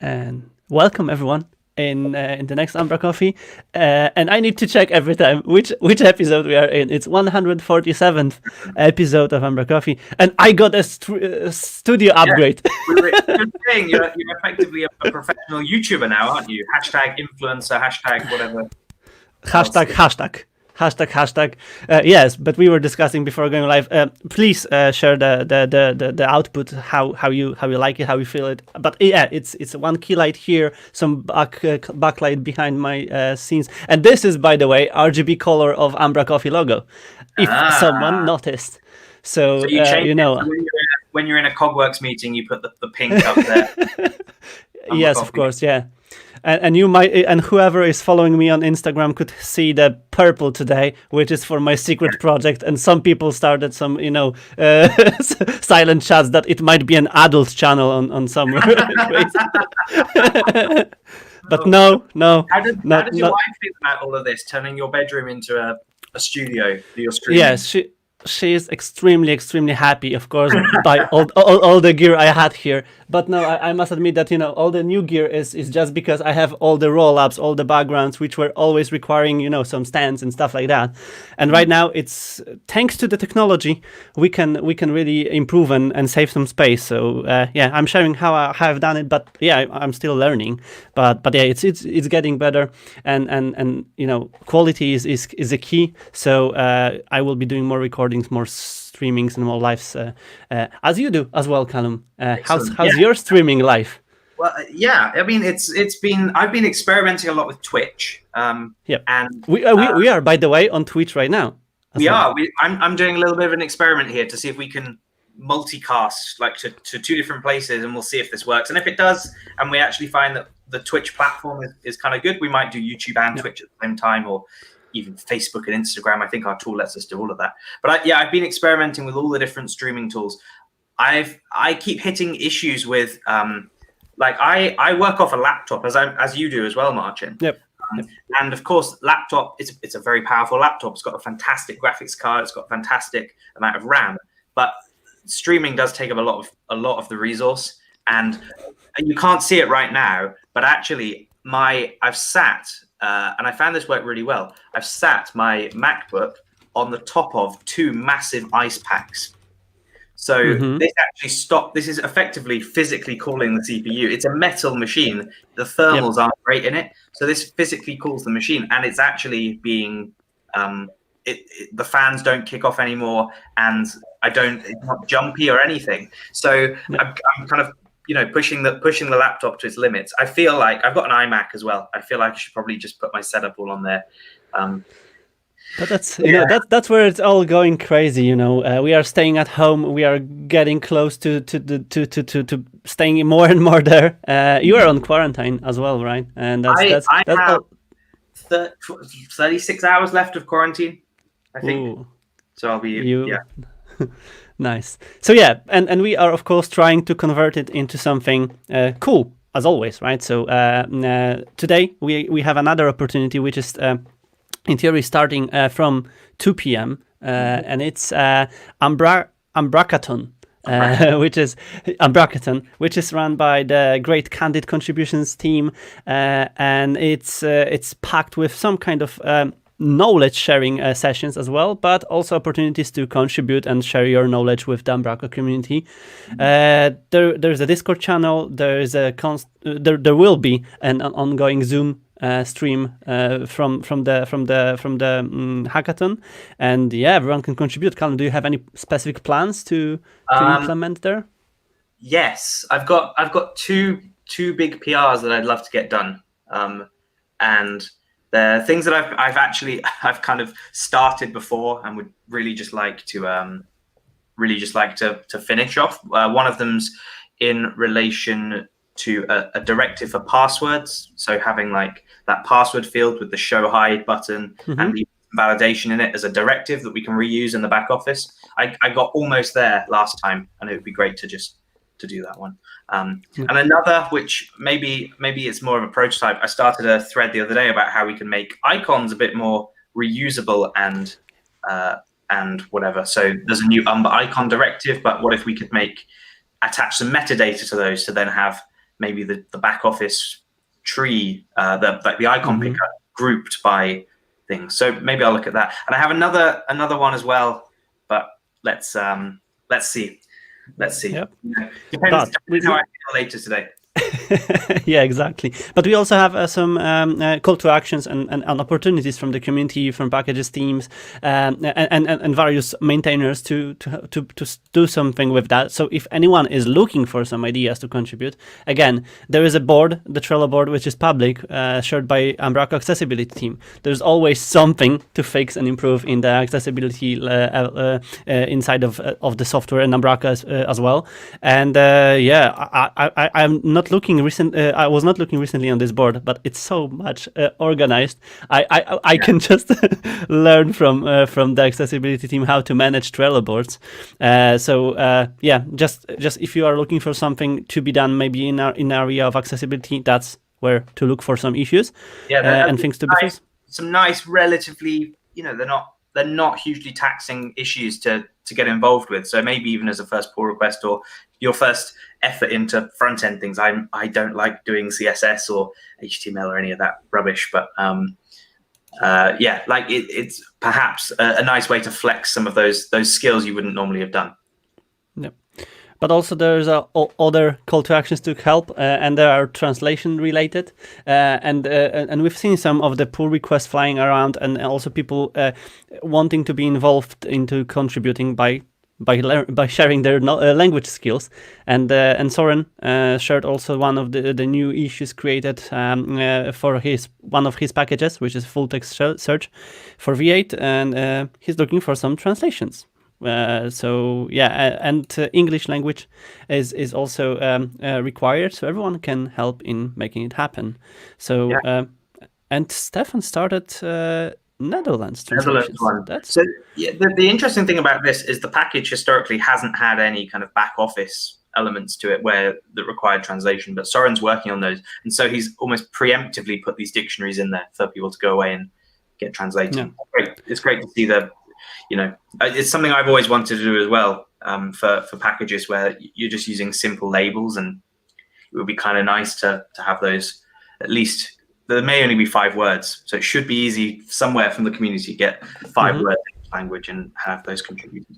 And welcome everyone in the next umbraCoffee. And I need to check every time which episode we are in. It's 147th episode of umbraCoffee, and I got a studio upgrade. You're saying you're effectively a professional YouTuber now, aren't you? Hashtag influencer, hashtag whatever. Hashtag. Yes, but we were discussing before going live. Please share the output, how you like it, how you feel it. But yeah, it's one key light here, some backlight behind my scenes, and this is, by the way, RGB color of umbraCoffee logo. If someone noticed, so you know. When you're in a Cogworks meeting, you put the pink up there. Yes, of course, yeah. And you might, and whoever is following me on Instagram could see the purple today, which is for my secret project. And some people started some, silent chats that it might be an adult channel on some. But no. How does your wife feel about all of this, turning your bedroom into a studio for your stream? Yes, she is extremely happy, of course, by all the gear I had here. But no, I must admit that all the new gear is just because I have all the roll-ups, all the backgrounds, which were always requiring some stands and stuff like that. And right now, it's thanks to the technology, we can really improve and save some space. So I'm sharing how I've done it, but yeah, I'm still learning. But yeah, it's getting better, and quality is a key. So I will be doing more recordings, more streamings, and more lives, as you do as well, Callum. How's your streaming life? Well, yeah, I mean, I've been experimenting a lot with Twitch. And we are, by the way, on Twitch right now. I'm doing a little bit of an experiment here to see if we can multicast like to two different places, and we'll see if this works. And if it does, and we actually find that the Twitch platform is kind of good, we might do YouTube and Twitch at the same time, or even Facebook and Instagram. I think our tool lets us do all of that. But I've been experimenting with all the different streaming tools. I keep hitting issues with I work off a laptop as you do as well, Marcin. Yep. And of course, laptop it's a very powerful laptop. It's got a fantastic graphics card. It's got a fantastic amount of RAM. But streaming does take up a lot of the resource, and you can't see it right now. But actually, I've sat. And I found this worked really well. I've sat my MacBook on the top of two massive ice packs. So this is effectively physically cooling the CPU. It's a metal machine. The thermals aren't great in it. So this physically cools the machine, and it's actually being, the fans don't kick off anymore, and it's not jumpy or anything. So I'm kind of, pushing the laptop to its limits. I feel like I've got an iMac as well. I feel like I should probably just put my setup all on there. But that's that's where it's all going crazy. We are staying at home. We are getting close to staying more and more there. You are on quarantine as well, right? And that's I have 36 hours left of quarantine, I think. Ooh. So I'll be Nice. So yeah, and we are of course trying to convert it into something cool as always, right? So today we have another opportunity, which is in theory starting from 2 p.m. And it's Umbracathon. Which is Umbracathon, which is run by the great Candid Contributions team, and it's packed with some kind of knowledge sharing sessions as well, but also opportunities to contribute and share your knowledge with the Umbraco community. There's a Discord channel. There will be an ongoing Zoom stream from the hackathon, and everyone can contribute. Callum, do you have any specific plans to implement there? Yes, I've got two big PRs that I'd love to get done, and the things that I've kind of started before and would really just like to finish off. One of them's in relation to a directive for passwords. So having like that password field with the show hide button and the validation in it as a directive that we can reuse in the back office. I got almost there last time, and it would be great to do that one. And another, which maybe it's more of a prototype. I started a thread the other day about how we can make icons a bit more reusable and whatever. So there's a new icon directive, but what if we could attach some metadata to those to then have maybe the back office tree, the icon picker grouped by things. So maybe I'll look at that. And I have another one as well, but let's see. Yep. Depends how I feel later today. Yeah, exactly. But we also have some call to actions and opportunities from the community, from packages teams, and various maintainers to do something with that. So if anyone is looking for some ideas to contribute, again, there is a board, the Trello board, which is public, shared by Umbraco accessibility team. There's always something to fix and improve in the accessibility inside of the software and Umbraco as well. And I'm not looking I was not looking recently on this board, but it's so much organized. I can just learn from the accessibility team how to manage Trello boards. Just if you are looking for something to be done, maybe in an area of accessibility, that's where to look for some issues and things to be fixed. Some nice, relatively, they're not hugely taxing issues to get involved with. So maybe even as a first pull request or your first effort into front end things. I don't like doing CSS or HTML or any of that rubbish, but it's perhaps a nice way to flex some of those skills you wouldn't normally have done. Yep. But also there's other call to actions to help, and they are translation related, and we've seen some of the pull requests flying around, and also people wanting to be involved into contributing by sharing their language skills, and Soren shared also one of the new issues created for one of his packages, which is full text search for V8, and he's looking for some translations. And English language is also required, so everyone can help in making it happen. So and Stefan started Netherlands one. So the interesting thing about this is the package historically hasn't had any kind of back office elements to it that required translation, but Soren's working on those, and so he's almost preemptively put these dictionaries in there for people to go away and get translated. Yeah. It's great to see it's something I've always wanted to do as well, for packages where you're just using simple labels, and it would be kind of nice to have those. At least there may only be 5 words, so it should be easy somewhere from the community to get 5 words in language and have those contributed.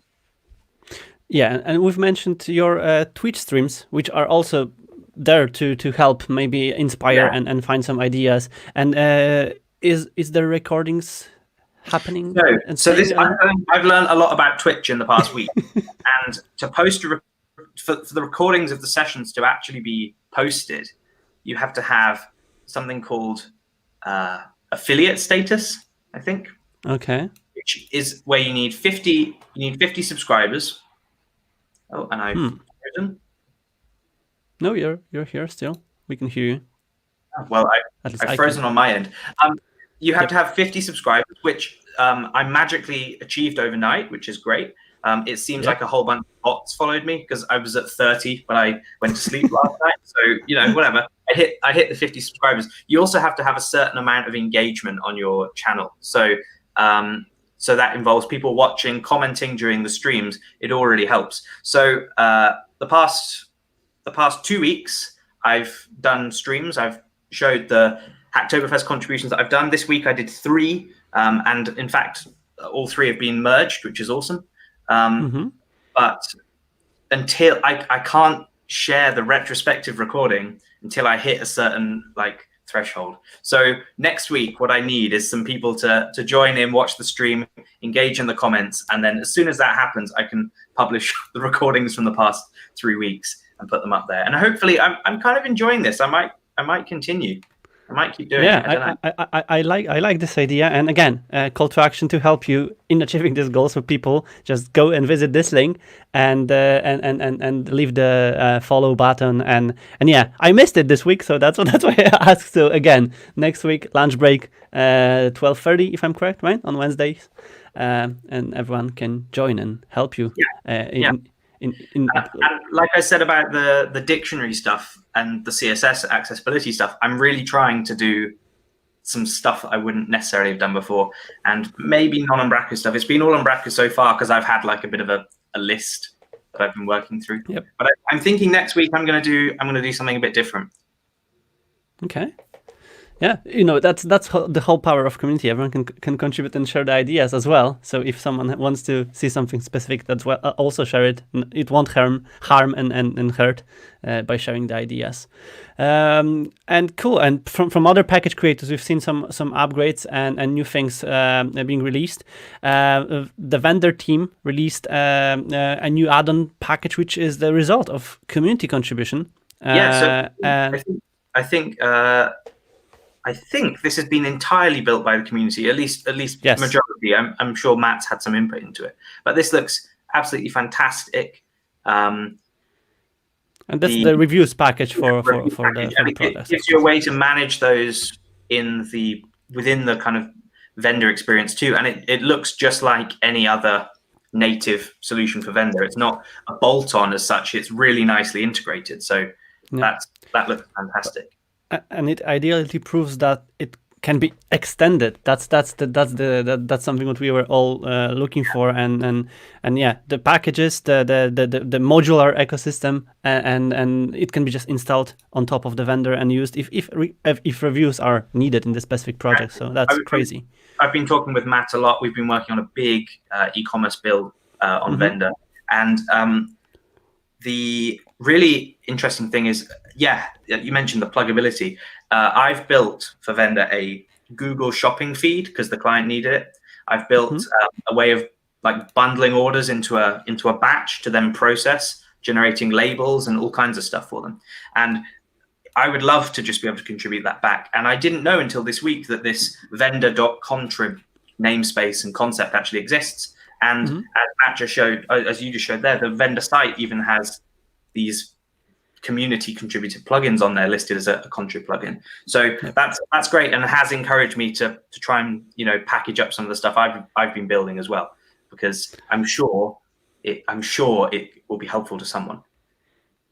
Yeah, and we've mentioned your Twitch streams, which are also there to help maybe inspire and find some ideas. And is there recordings happening? No. So I've learned a lot about Twitch in the past week, and to post for the recordings of the sessions to actually be posted, you have to have something called affiliate status, I think. Okay. Which is where you need 50 subscribers. Oh, and I've frozen. No, you're here still. We can hear you. Well, I've frozen on my end. You have to have 50 subscribers, which I magically achieved overnight, which is great. It seems like a whole bunch of bots followed me because I was at 30 when I went to sleep last night. So, whatever. I hit the 50 subscribers. You also have to have a certain amount of engagement on your channel. So that involves people watching, commenting during the streams. It all really helps. So the past 2 weeks, I've done streams. I've showed the hacktoberfest contributions that I've done. This week I did 3, and in fact, all 3 have been merged, which is awesome. But until I can't share the retrospective recording until I hit a certain threshold. So next week, what I need is some people to join in, watch the stream, engage in the comments, and then as soon as that happens, I can publish the recordings from the past 3 weeks and put them up there. And hopefully, I'm kind of enjoying this. I might continue. I might keep doing it. I like this idea. And again, call to action to help you in achieving these goals for people. Just go and visit this link and leave the follow button. And yeah, I missed it this week, so that's why I asked. So again, next week lunch break, 12:30, if I'm correct, right, on Wednesdays, and everyone can join and help you. And like I said about the dictionary stuff and the CSS accessibility stuff, I'm really trying to do some stuff that I wouldn't necessarily have done before, and maybe non-Umbraco stuff. It's been all Umbraco so far because I've had a bit of a list that I've been working through. Yep. But I'm thinking next week I'm going to do something a bit different. Okay. Yeah, that's the whole power of community. Everyone can contribute and share the ideas as well. So if someone wants to see something specific, that's well, also share it. It won't harm and hurt by sharing the ideas. And cool. And from other package creators, we've seen some upgrades and new things being released. The vendor team released a new add-on package, which is the result of community contribution. I think this has been entirely built by the community, at least yes. majority. I'm sure Matt's had some input into it, but this looks absolutely fantastic. And that's the reviews package for the product. It gives you a way to manage those within the kind of vendor experience too, and it looks just like any other native solution for vendor. It's not a bolt-on as such. It's really nicely integrated. So that looks fantastic. And it ideally proves that it can be extended. That's something what we were all looking for. And yeah, the packages, the modular ecosystem, and it can be just installed on top of the vendor and used if reviews are needed in the specific project. So that's crazy. I've been talking with Matt a lot. We've been working on a big e-commerce build on vendor, and the really interesting thing is, you mentioned the pluggability. I've built for vendor a Google shopping feed because the client needed it. I've built a way of like bundling orders into a batch to then process, generating labels and all kinds of stuff for them. And I would love to just be able to contribute that back. And I didn't know until this week that this vendor.contrib namespace and concept actually exists. And as Matt just showed, as you just showed there, the vendor site even has these community contributed plugins on there listed as a contrib plugin. So that's great, and has encouraged me to try and package up some of the stuff I've been building as well, because I'm sure it will be helpful to someone.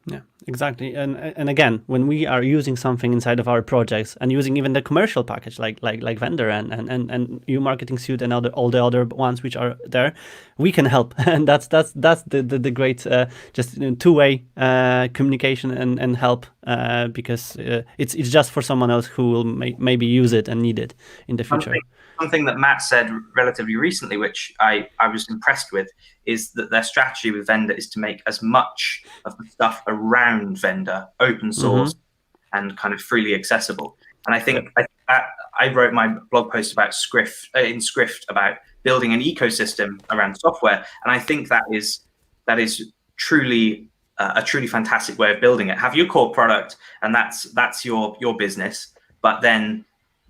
Yeah, exactly. And again, when we are using something inside of our projects and using even the commercial package like vendor and marketing suite and all the other ones which are there, we can help. And that's the great just two-way communication and help, because it's just for someone else who will maybe use it and need it in the future. Something that Matt said relatively recently, which I was impressed with, is that their strategy with vendor is to make as much of the stuff around vendor open source and kind of freely accessible. And I think I wrote my blog post about Scrift about building an ecosystem around software, and I think that is truly a truly fantastic way of building it. Have your core product, and that's your business, but then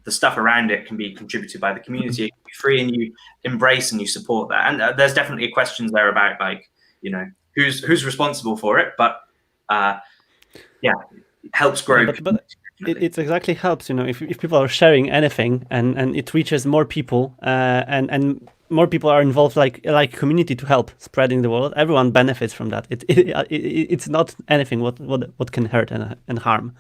the stuff around it can be contributed by the community. It can be free, and you embrace and you support that. And there's definitely questions there about who's responsible for it, but it helps grow. But it exactly helps, if people are sharing anything and it reaches more people and more people are involved, like community, to help spreading the word. Everyone benefits from that. It's not anything what can hurt and harm.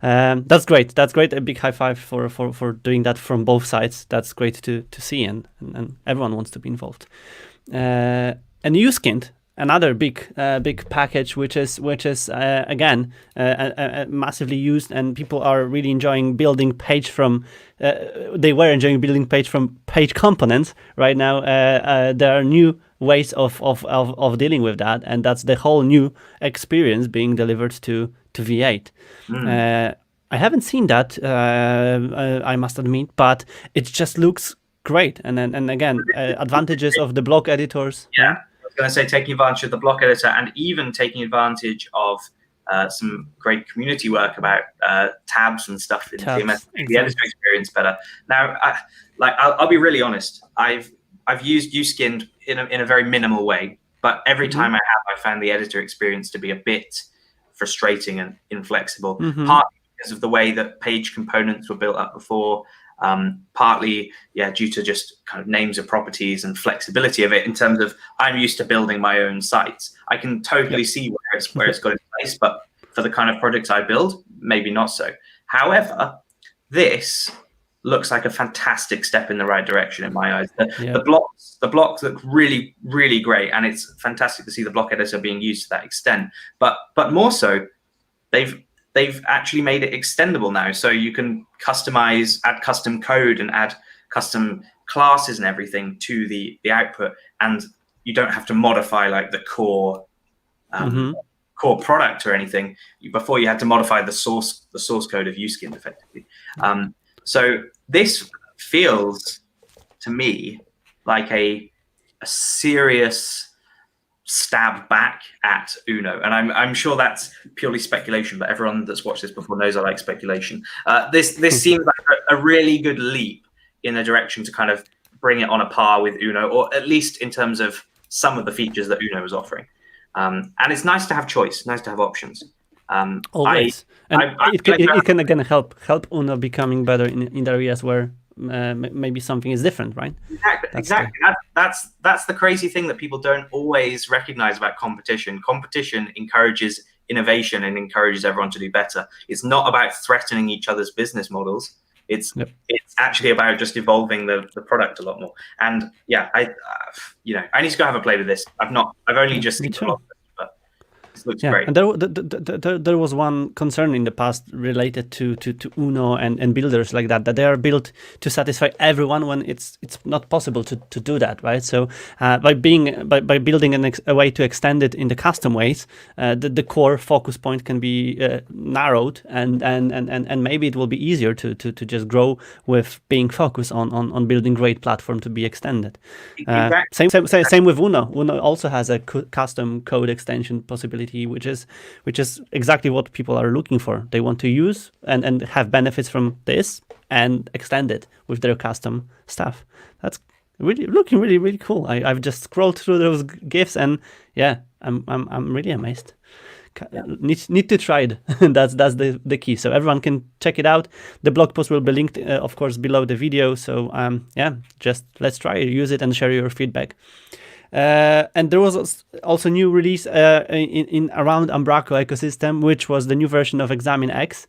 That's great. That's great. A big high five for doing that from both sides. That's great to see, and everyone wants to be involved. And Uskind, another big package, which is again massively used, and people are really enjoying building page from. They were enjoying building page from page components. Right now, there are new ways of dealing with that, and that's the whole new experience being delivered to V8. I haven't seen that, I must admit, but it just looks great. And again, advantages of the block editors. Yeah, I was going to say taking advantage of the block editor, and even taking advantage of some great community work about tabs and stuff in CMS, the editor experience better. Now, I'll be really honest. I've used Uskind in a very minimal way, but every time I found the editor experience to be a bit frustrating and inflexible, partly because of the way that page components were built up before, partly due to just kind of names of properties and flexibility of it, in terms of I'm used to building my own sites. I can totally see where it's got its place, but for the kind of projects I build, maybe not so. However, this looks like a fantastic step in the right direction in my eyes. Yeah. The blocks look really, really great, and it's fantastic to see the block editor being used to that extent. But more so, they've actually made it extendable now, so you can customize, add custom code, and add custom classes and everything to the output, and you don't have to modify like the core core product or anything. Before, you had to modify the source code of uSkin effectively. So this feels to me like a serious stab back at Uno, and I'm sure that's purely speculation, but everyone that's watched this before knows I like speculation. This seems like a really good leap in a direction to kind of bring it on a par with Uno, or at least in terms of some of the features that Uno is offering. And it's nice to have choice, nice to have options. Always. It can again help Uno becoming better in the areas where maybe something is different, right? Exactly. That's the crazy thing that people don't always recognize about competition. Competition encourages innovation and encourages everyone to do better. It's not about threatening each other's business models. It's actually about just evolving the product a lot more. And yeah, I need to go have a play with this. I've only just seen a lot of it, but it looks great. And there was one concern in the past related to Uno and builders like that they are built to satisfy everyone when it's not possible to do that, right? So by building a way to extend it in the custom ways, the core focus point can be narrowed, and maybe it will be easier to just grow with being focused on building great platform to be extended. Same with Uno. Uno also has a custom code extension possibility, which is exactly what people are looking for. They want to use and have benefits from this and extend it with their custom stuff. That's really looking really, really cool. I've just scrolled through those GIFs, and yeah, I'm really amazed. Need to try it. That's the key. So everyone can check it out. The blog post will be linked, of course, below the video. So just let's try it, use it, and share your feedback. And there was also new release in around Umbraco ecosystem, which was the new version of Examine X,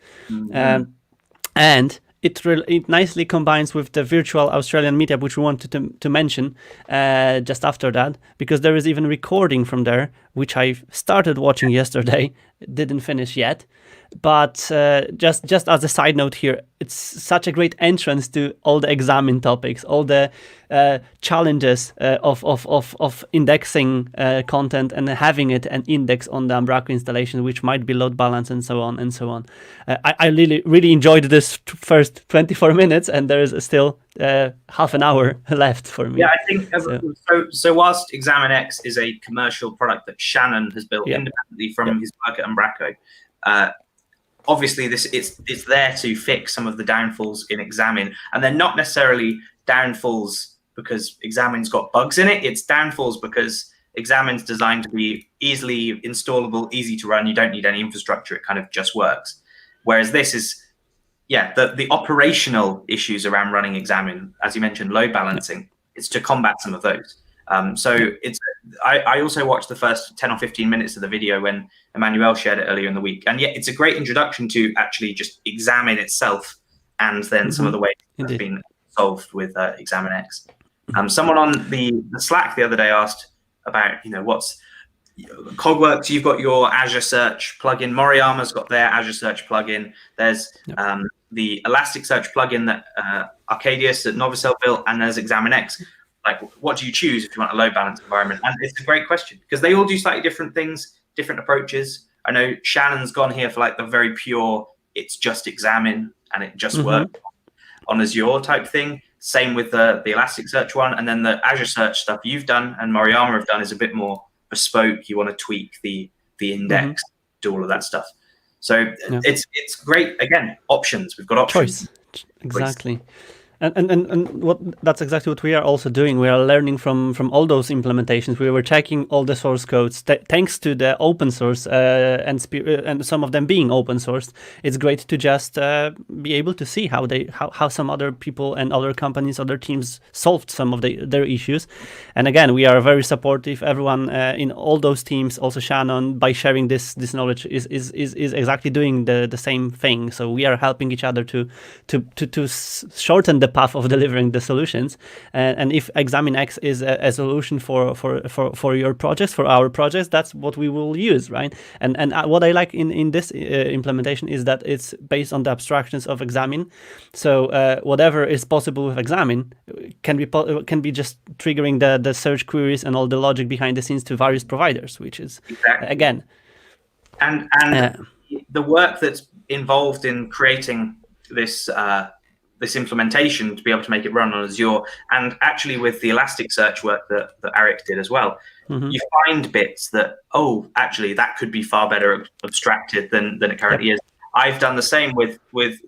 and it nicely combines with the virtual Australian meetup, which we wanted to mention just after that, because there is even recording from there, which I started watching yesterday, didn't finish yet. But just as a side note here, it's such a great entrance to all the Examine topics, all the challenges of indexing content and having it an index on the Umbraco installation, which might be load balance and so on and so on. I really enjoyed this first 24 minutes, and there is still half an hour left for me. Yeah, I think so. Whilst Examine X is a commercial product that Shannon has built independently from his work at Umbraco, obviously it's there to fix some of the downfalls in Examine, and they're not necessarily downfalls because Examine's got bugs in it. It's downfalls because Examine's designed to be easily installable, easy to run. You don't need any infrastructure. It kind of just works. Whereas this is, the operational issues around running Examine, as you mentioned, load balancing, it's to combat some of those. So I also watched the first 10 or 15 minutes of the video when Emmanuel shared it earlier in the week. And it's a great introduction to actually just Examine itself, and then some of the ways it's been solved with Examine X. Someone on the Slack the other day asked about, what's Cogworks. You've got your Azure Search plugin. Moriyama's got their Azure Search plugin. There's the Elasticsearch plugin that Arcadius at Novacell built, and there's Examine X. Like, what do you choose if you want a load balance environment? And it's a great question because they all do slightly different things, different approaches. I know Shannon's gone here for like the very pure, it's just Examine and it just works on Azure type thing. Same with the Elasticsearch one. And then the Azure Search stuff you've done and Moriyama have done is a bit more bespoke. You want to tweak the index, do all of that stuff. So it's great. Again, options. We've got options. Choice. Exactly. And what that's exactly what we are also doing. We are learning from all those implementations. We were checking all the source codes. Thanks to the open source and some of them being open sourced, it's great to just be able to see how some other people and other companies, other teams solved some of their issues. And again, we are very supportive. Everyone in all those teams, also Shannon, by sharing this knowledge, is exactly doing the same thing. So we are helping each other to shorten the path of delivering the solutions. And if ExamineX is a solution for your projects, for our projects, that's what we will use, right? And what I like in this implementation is that it's based on the abstractions of Examine. So whatever is possible with Examine can be just triggering the search queries and all the logic behind the scenes to various providers, which is again. And the work that's involved in creating this implementation to be able to make it run on Azure, and actually with the Elasticsearch work that Arik did as well, you find bits that, actually that could be far better abstracted than it currently is. I've done the same with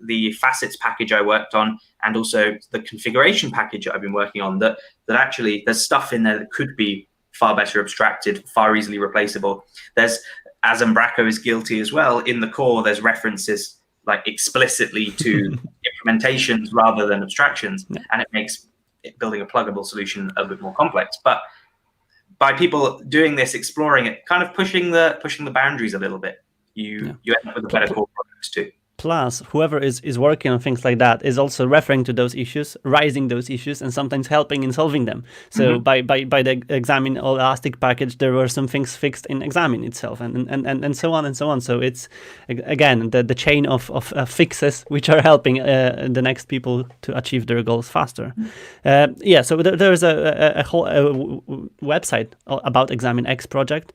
the facets package I worked on, and also the configuration package I've been working on, that actually there's stuff in there that could be far better abstracted, far easily replaceable. There's, as Umbraco is guilty as well, in the core there's references like explicitly to implementations rather than abstractions, and it makes building a pluggable solution a bit more complex. But by people doing this, exploring it, kind of pushing the boundaries a little bit, you end up with a better core products too. Plus, whoever is working on things like that is also referring to those issues, raising those issues, and sometimes helping in solving them. So by the Examine or Elastic package, there were some things fixed in Examine itself, and so on and so on. So it's again the chain of fixes which are helping the next people to achieve their goals faster. So there's a whole website about ExamineX project,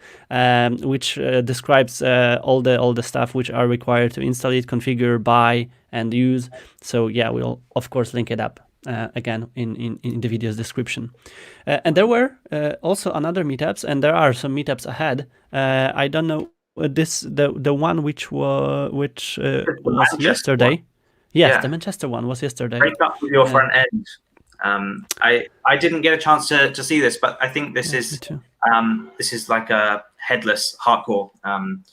which describes all the stuff which are required to install it, configure, buy, and use. So we'll of course link it up again in the video's description. And there were also another meetups, and there are some meetups ahead. I don't know the one which was yesterday. Yes, the Manchester one was yesterday. Break up with your front end. I didn't get a chance to see this, but I think this is like a headless hardcore and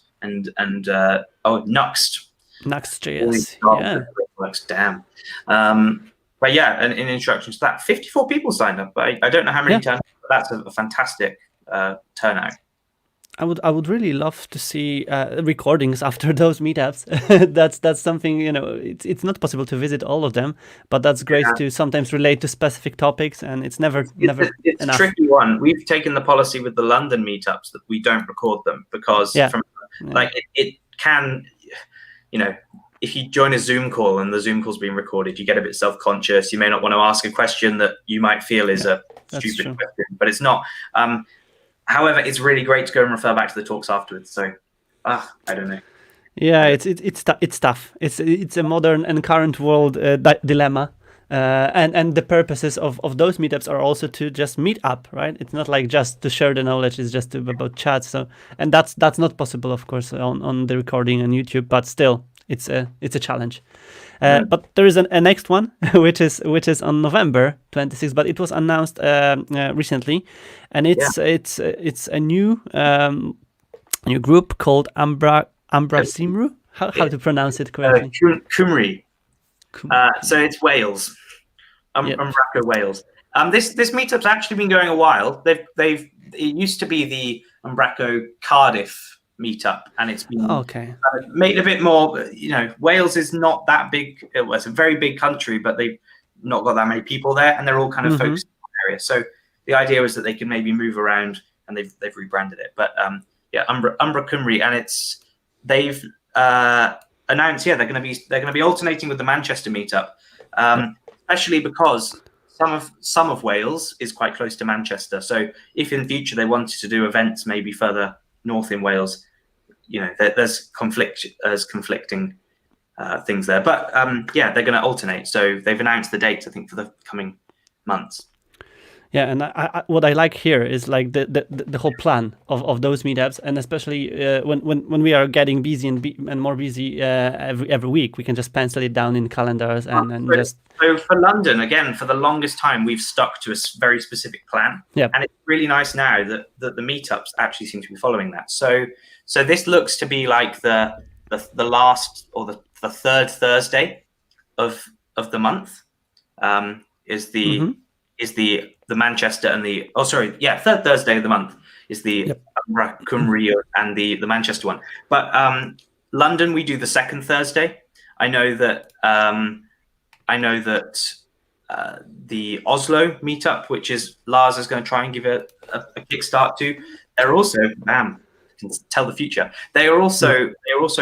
Nuxt.js. Damn. But an introduction to that. 54 people signed up. I don't know how many times, but that's a fantastic turnout. I would really love to see recordings after those meetups. that's something, it's not possible to visit all of them, but that's great to sometimes relate to specific topics, and it's never it's enough. A tricky one. We've taken the policy with the London meetups that we don't record them because it can, if you join a Zoom call and the Zoom call's being recorded, you get a bit self-conscious. You may not want to ask a question that you might feel is a stupid question, but it's not. However, it's really great to go and refer back to the talks afterwards. So, I don't know. Yeah, it's tough. It's a modern and current world dilemma. And the purposes of those meetups are also to just meet up, right? It's not like just to share the knowledge. It's just about chat. So, and that's not possible, of course, on the recording on YouTube. But still, it's a challenge. But there is a next one, which is on November 26th. But it was announced recently, and it's a new group called Ambra Ambrosia. How to pronounce it correctly? Cymru. So it's Wales, Umbraco Wales. This meetup's actually been going a while. It used to be the Umbraco Cardiff meetup, and it's been made a bit more. Wales is not that big. It's a very big country, but they've not got that many people there, and they're all kind of focused in one area. So the idea was that they can maybe move around, and they've rebranded it. But Umbra Cymru, and they've announced they're going to be alternating with the Manchester meetup, especially because some of Wales is quite close to Manchester. So if in the future they wanted to do events maybe further north in Wales, there's conflicting things there. But they're going to alternate. So they've announced the dates, I think, for the coming months. Yeah, and what I like here is like the whole plan of those meetups, and especially when we are getting busy and more busy every week, we can just pencil it down in calendars and just. So for London, again, for the longest time, we've stuck to a very specific plan. Yeah. And it's really nice now that the meetups actually seem to be following that. So this looks to be like the last or the third Thursday of the month is the Manchester and third Thursday of the month is the Umbraco and the Manchester one. But London, we do the second Thursday. I know that the Oslo meetup, which is Lars is going to try and give a kickstart to. They're also, can tell the future. They are also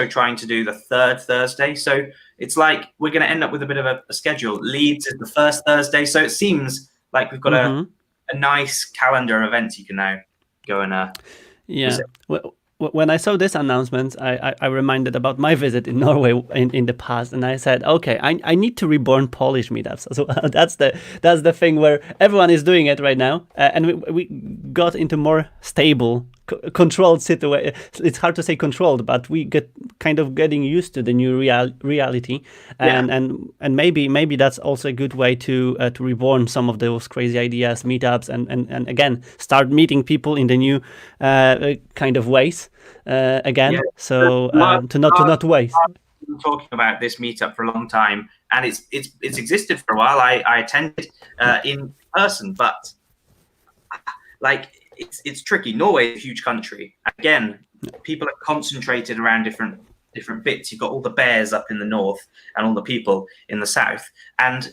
trying to do the third Thursday. So it's like we're going to end up with a bit of a schedule. Leeds is the first Thursday, so it seems like we've got a nice calendar of events you can now go and visit. When I saw this announcement, I reminded about my visit in Norway in the past, and I said, okay, I need to reborn Polish meetups. So that's the thing where everyone is doing it right now, and we got into more stable, controlled situation. It's hard to say controlled, but we get kind of getting used to the new reality, and maybe that's also a good way to reborn some of those crazy ideas, meetups, and again start meeting people in the new kind of ways again. So to not waste. I've been talking about this meetup for a long time, and it's existed for a while. I attended in person, but like it's tricky. Norway is a huge country. Again, people are concentrated around different bits. You've got all the bears up in the north and all the people in the south, and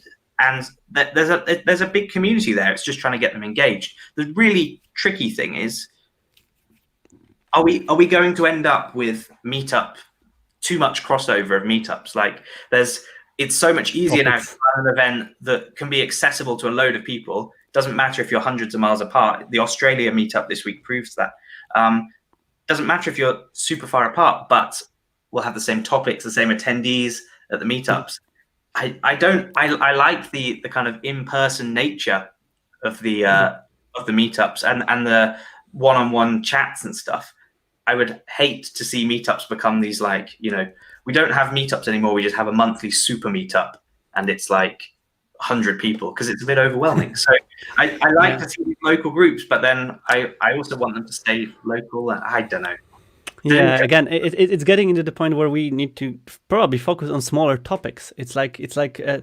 there's a big community there. It's just trying to get them engaged. The really tricky thing is, are we going to end up with meetup too much crossover of meetups? Like it's so much easier now to run an event that can be accessible to a load of people. Doesn't matter if you're hundreds of miles apart. The Australia meetup this week proves that. Doesn't matter if you're super far apart, but we'll have the same topics, the same attendees at the meetups. I like the kind of in-person nature of the meetups and the one-on-one chats and stuff. I would hate to see meetups become these like, we don't have meetups anymore. We just have a monthly super meetup, and it's like 100 people, because it's a bit overwhelming. So I like to see these local groups, but then I also want them to stay local. I don't know. Yeah, again, it's getting into the point where we need to probably focus on smaller topics. It's like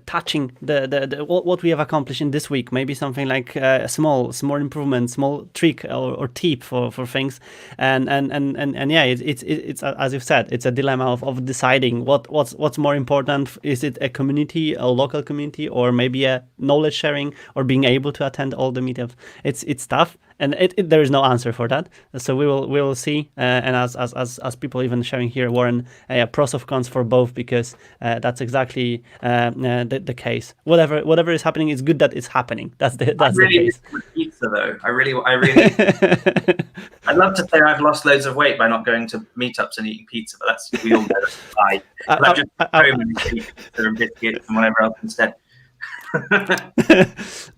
touching the what we have accomplished in this week. Maybe something like a small improvement, small trick or tip for things. And yeah, it's as you've said, it's a dilemma of deciding what's more important. Is it a community, a local community, or maybe a knowledge sharing, or being able to attend all the meetups? It's tough. And there is no answer for that. So we will see. And as people even sharing here, Warren, pros of cons for both, because that's exactly the case. Whatever is happening, it's good that it's happening. That's the case. Pizza though, I really. I'd love to say I've lost loads of weight by not going to meetups and eating pizza, but we all know that's a lie. I've just home and eat pizza and biscuits and whatever else instead.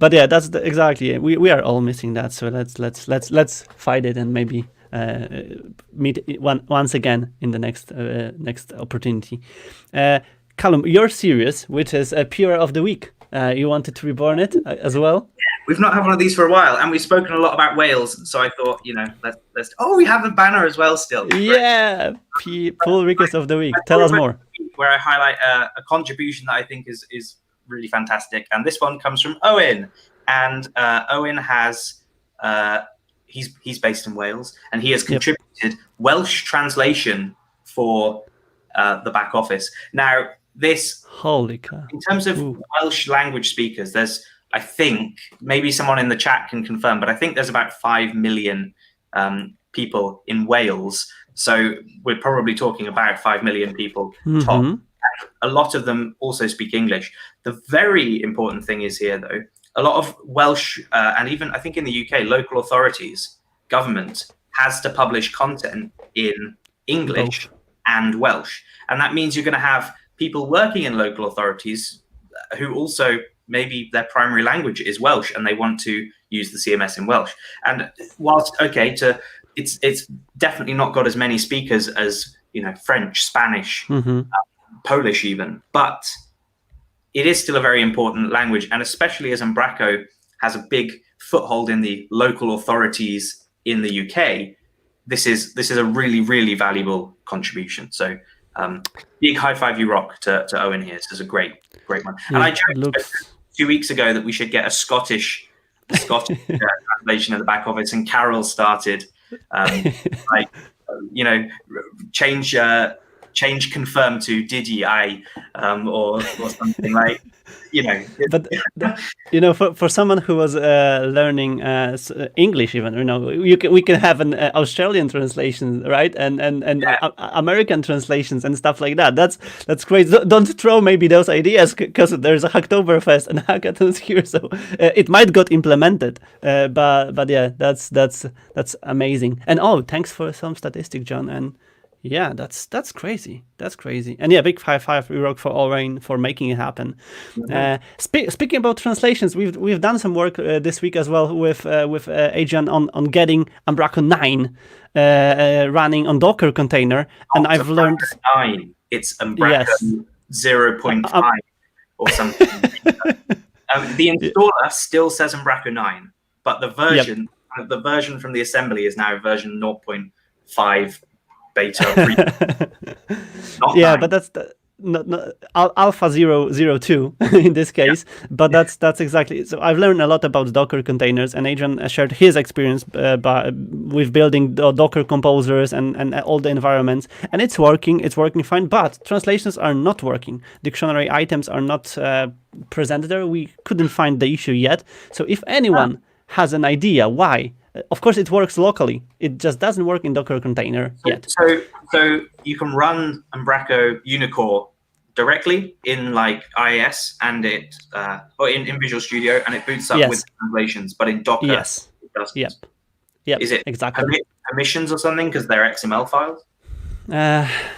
But yeah, that's exactly. We are all missing that. So let's fight it and maybe meet once again in the next opportunity. Callum, your series, which is a Pure of the Week, you wanted to reborn it as well. We've not had one of these for a while, and we've spoken a lot about Wales. So I thought, let's. Oh, we have a banner as well still. Yeah, pull request of the week. Tell us more. Where I highlight a contribution that I think is really fantastic, and this one comes from Owen, and Owen has he's based in Wales, and he has contributed Welsh translation for the back office. Now this, holy cow, in terms of Welsh language speakers, there's, I think, maybe someone in the chat can confirm, but I think there's about 5 million people in Wales, so we're probably talking about 5 million people top. A lot of them also speak English. The very important thing is here, though, a lot of Welsh, and even I think in the UK, local authorities, government has to publish content in English and Welsh. And that means you're going to have people working in local authorities who also maybe their primary language is Welsh and they want to use the CMS in Welsh. And whilst it's definitely not got as many speakers as French, Spanish, Polish even, but it is still a very important language, and especially as Umbraco has a big foothold in the local authorities in the UK, this is a really, really valuable contribution. So big high five, you rock to Owen here. This is a great one. Yeah, and I joked 2 weeks ago that we should get a Scottish translation of the back office, and Carol started change confirm to did ye I or something like But for someone who was learning English, even we can have an Australian translation, right, and American translations and stuff like that. That's great. Don't throw maybe those ideas, because there's a Hacktoberfest and hackathons here, so it might got implemented. But yeah, that's amazing. And thanks for some statistic, John. And yeah, that's crazy. That's crazy. And yeah, big five we rock for Owen for making it happen. Speaking about translations, we've done some work this week as well with Adrian on getting Umbraco 9 running on Docker container, and I've learned 9. It's Umbraco 0.5 or something. The installer still says Umbraco 9, but the version from the assembly is now version 0.5 beta. Yeah, but that's not alpha 002 in this case. But that's exactly. So I've learned a lot about Docker containers, and Adrian shared his experience with building Docker composers and all the environments, and it's working fine. But translations are not working. Dictionary items are not presented there. We couldn't find the issue yet. So if anyone has an idea why. Of course, it works locally. It just doesn't work in Docker container yet. So you can run Umbraco Unicore directly in like IIS and or in Visual Studio, and it boots up with translations. But in Docker, it doesn't. Yep. Is it exactly permissions or something because they're XML files?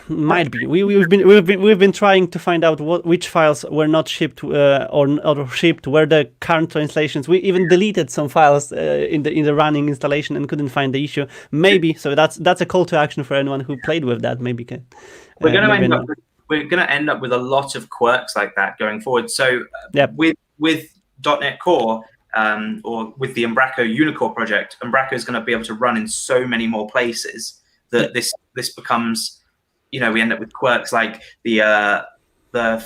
Might be. We've been trying to find out which files were not shipped or shipped where the current translations. We even deleted some files in the running installation and couldn't find the issue. Maybe so. That's a call to action for anyone who played with that. Maybe we're going to end up with a lot of quirks like that going forward. So with .NET Core. Or with the Umbraco Unicore project, Umbraco is going to be able to run in so many more places that this becomes, we end up with quirks like the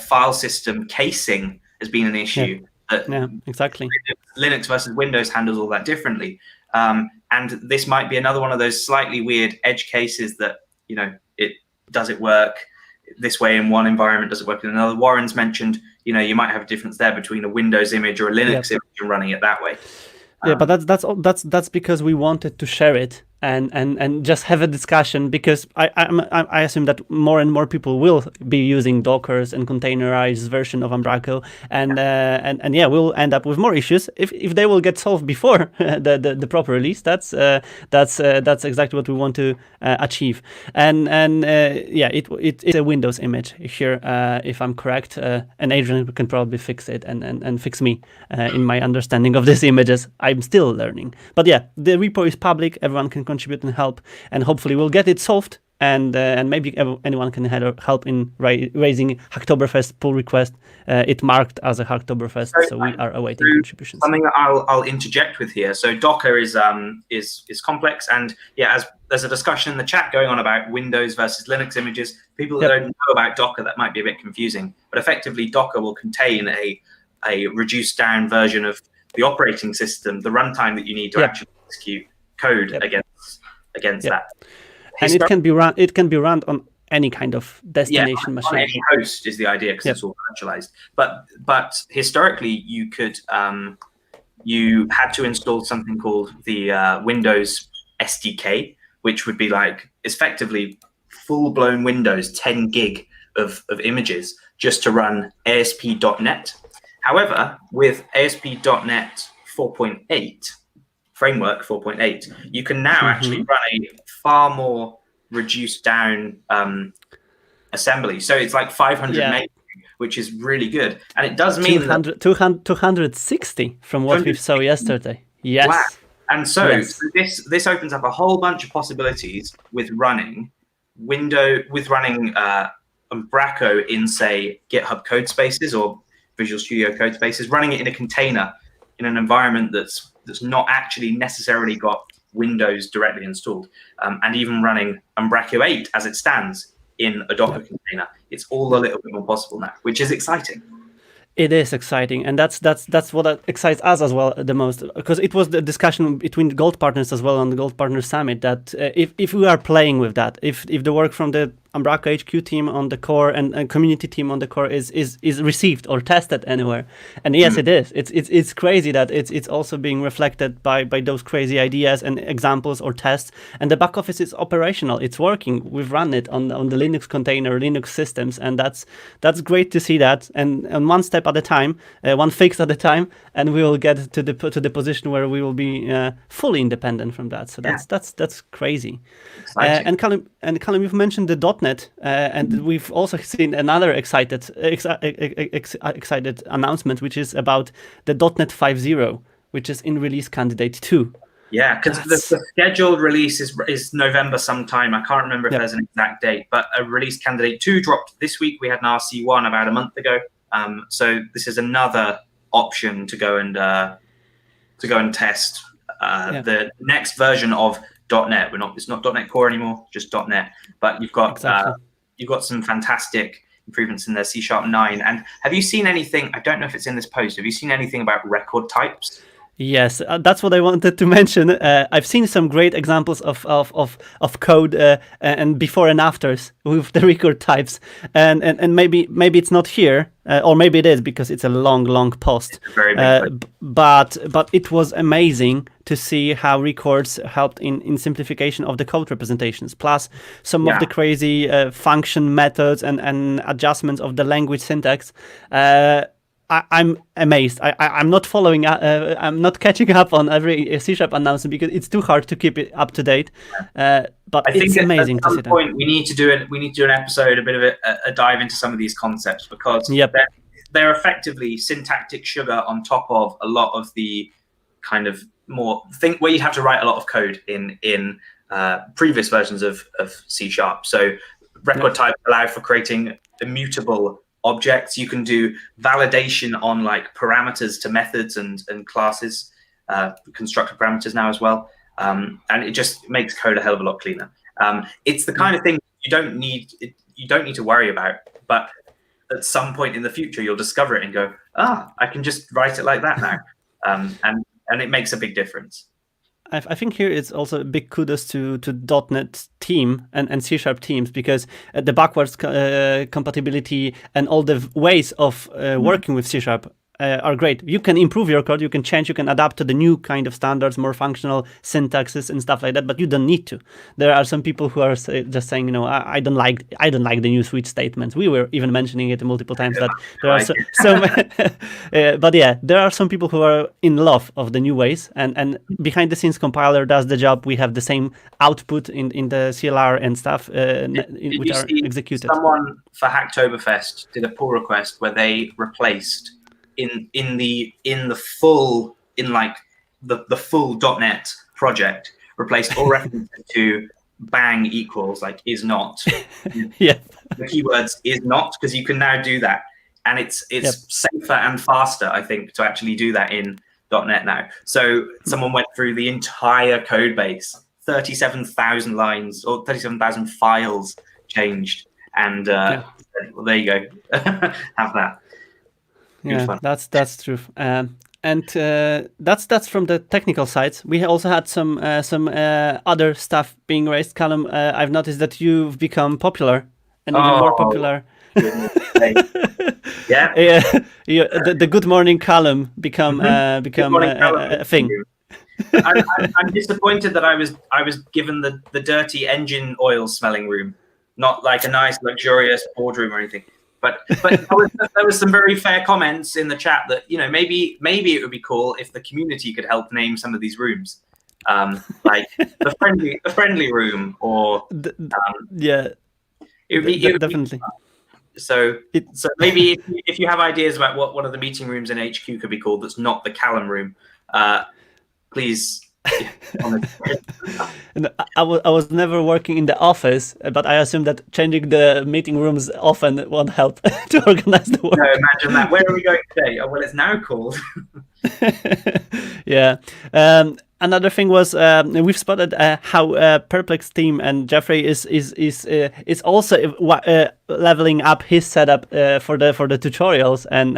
file system casing has been an issue. Yeah, exactly. Linux versus Windows handles all that differently, and this might be another one of those slightly weird edge cases that does it work this way in one environment, does it work in another. Warren's mentioned you might have a difference there between a Windows image or a Linux image and running it that way. But that's because we wanted to share it and just have a discussion, because I assume that more and more people will be using Dockers and containerized version of Umbraco, and we'll end up with more issues if they will get solved before the proper release. That's exactly what we want to achieve. It's a Windows image here, if I'm correct, and Adrian can probably fix it and fix me in my understanding of these images. I'm still learning, but yeah, the repo is public. Everyone can contribute and help, and hopefully we'll get it solved, and maybe anyone can help in raising Hacktoberfest pull request. It marked as a Hacktoberfest, so we are awaiting contributions. Something that I'll interject with here. So Docker is complex, and as there's a discussion in the chat going on about Windows versus Linux images. People that don't know about Docker, that might be a bit confusing, but effectively Docker will contain a reduced down version of the operating system, the runtime that you need to actually execute code against that. And it can be run on any kind of destination machine. On any host is the idea, because it's all virtualized. But historically, you could you had to install something called the Windows SDK, which would be like effectively full-blown Windows 10 gig of images just to run ASP.NET. However, with ASP.NET 4.8 framework 4.8, you can now actually run a far more reduced down assembly. So it's like 500 meg which is really good. And it does mean 260 from what we saw yesterday. Yes. Wow. And so, Yes. this opens up a whole bunch of possibilities with running Umbraco in, say, GitHub code spaces or Visual Studio code spaces, running it in a container in an environment that's not actually necessarily got Windows directly installed, and even running Umbraco 8 as it stands in a Docker container. It's all a little bit more possible now, which is exciting. It is exciting, and that's what excites us as well the most, because it was the discussion between the Gold Partners as well on the Gold Partner Summit that if we are playing with that, if the work from the Umbraco HQ team on the core and community team on the core is received or tested anywhere, and yes, it is. It's crazy that it's also being reflected by those crazy ideas and examples or tests, and the back office is operational. It's working. We've run it on the Linux container, Linux systems, and that's great to see that. And one step at a time, one fix at a time, and we will get to the position where we will be fully independent from that. So that's crazy. And Callum, you've mentioned the .NET, and we've also seen another excited announcement, which is about the .NET 5.0, which is in release candidate 2. Yeah, because the scheduled release is November sometime. I can't remember if there's an exact date, but a release candidate 2 dropped this week. We had an RC1 about a month ago. So this is another option to go and test the next version of .NET. It's not .NET Core anymore, just .NET. But you've got some fantastic improvements in their C# 9. And have you seen anything? I don't know if it's in this post. Have you seen anything about record types? Yes, that's what I wanted to mention. I've seen some great examples of code and before and afters with the record types, and maybe it's not here, or maybe it is because it's a long post. Very big but it was amazing to see how records helped in simplification of the code representations. Plus some of the crazy function methods and adjustments of the language syntax. I'm amazed. I'm not following. I'm not catching up on every C# announcement because it's too hard to keep it up to date. But I think it's amazing at to see some point we need to do an episode, a bit of a dive into some of these concepts, because they're effectively syntactic sugar on top of a lot of the kind of more where you have to write a lot of code in previous versions of C#. So record type allow for creating immutable objects. You can do validation on like parameters to methods and classes, constructor parameters now as well, and it just makes code a hell of a lot cleaner. It's the kind of thing you don't need to worry about, but at some point in the future you'll discover it and go, I can just write it like that now, and it makes a big difference. I think here it's also a big kudos to .NET team and C# teams, because the backwards compatibility and all the ways of working with C# are great. You can improve your code, you can change, you can adapt to the new kind of standards, more functional syntaxes and stuff like that, but you don't need to. There are some people who are just saying, I don't like the new switch statements. We were even mentioning it multiple times that there are some but yeah, there are some people who are in love of the new ways, and behind the scenes compiler does the job. We have the same output in the CLR and stuff which are executed. Someone for Hacktoberfest did a pull request where they replaced the full .NET project, replaced all references to bang equals like is not. The keywords is not, because you can now do that, and it's safer and faster, I think, to actually do that in .NET now. So someone went through the entire code base, 37,000 lines or 37,000 files changed, and well, there you go. Have that. Yeah, that's true. And that's from the technical side. We also had some other stuff being raised. Callum, I've noticed that you've become popular and even more popular. The Good Morning Callum become a thing. I'm disappointed that I was given the dirty engine oil smelling room, not like a nice luxurious boardroom or anything. But there was some very fair comments in the chat that maybe it would be cool if the community could help name some of these rooms, like the friendly room, or it would be definitely. So It- maybe if you have ideas about what one of the meeting rooms in HQ could be called, that's not the Callum room, please. Yeah, And I was never working in the office, but I assume that changing the meeting rooms often won't help to organize the work. no, imagine that. Where are we going today? Oh, well, it's now called. Yeah. Another thing was we've spotted how Perplex team and Jeffrey is also leveling up his setup for the tutorials and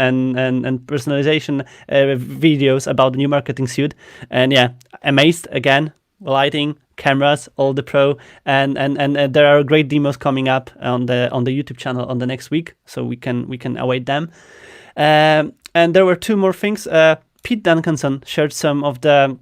personalization videos about the new marketing suite. And yeah, amazed again. Lighting, cameras, all the pro, and there are great demos coming up on the YouTube channel on the next week, so we can await them. And there were two more things. Pete Duncanson shared some of the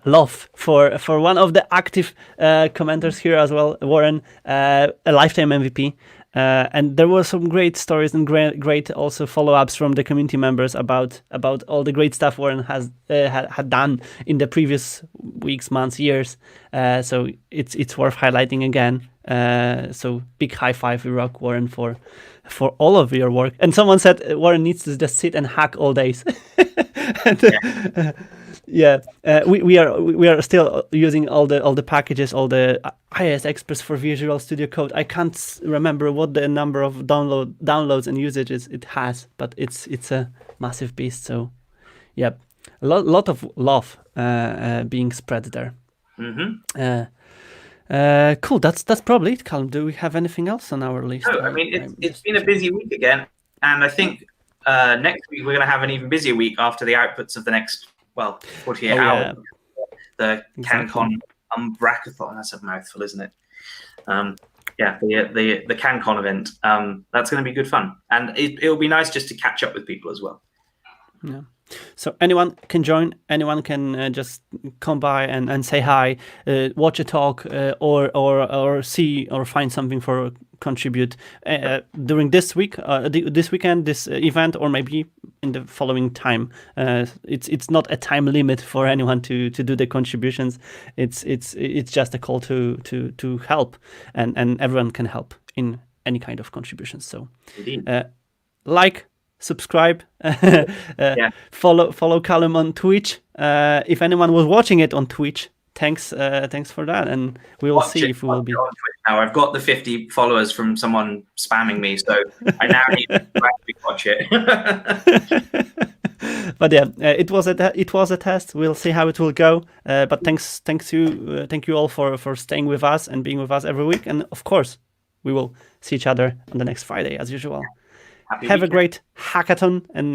love for one of the active commenters here as well, Warren, a lifetime MVP. And there were some great stories and great also follow-ups from the community members about all the great stuff Warren has had done in the previous weeks, months, years. So it's worth highlighting again. So big high five, we rock, Warren, for all of your work. And someone said Warren needs to just sit and hack all days. Yeah, we are still using all the packages, all the iOS Express for Visual Studio Code. I can't remember what the number of downloads and usages it has, but it's a massive beast. So, yeah, a lot of love being spread there. Cool. That's probably it, Callum. Do we have anything else on our list? No, I mean it's been a busy week again, and I think next week we're going to have an even busier week after the outputs of the next 48 hours. The CanCon Umbracathon. That's a mouthful, isn't it? The CanCon event. That's going to be good fun, and it'll be nice just to catch up with people as well. Yeah. So anyone can join. Anyone can just come by and say hi, watch a talk, or see or find something for contribute during this week, this weekend, this event, or maybe in the following time. It's not a time limit for anyone to do the contributions. It's just a call to help, and everyone can help in any kind of contributions. So, like, subscribe, follow Callum on Twitch. If anyone was watching it on Twitch, thanks for that, and we will see if we will be. Now I've got the 50 followers from someone spamming me, so I now need to actually watch it. But yeah, it was a test. We'll see how it will go. But thank you all for staying with us and being with us every week. And of course, we will see each other on the next Friday as usual. Have a great hackathon and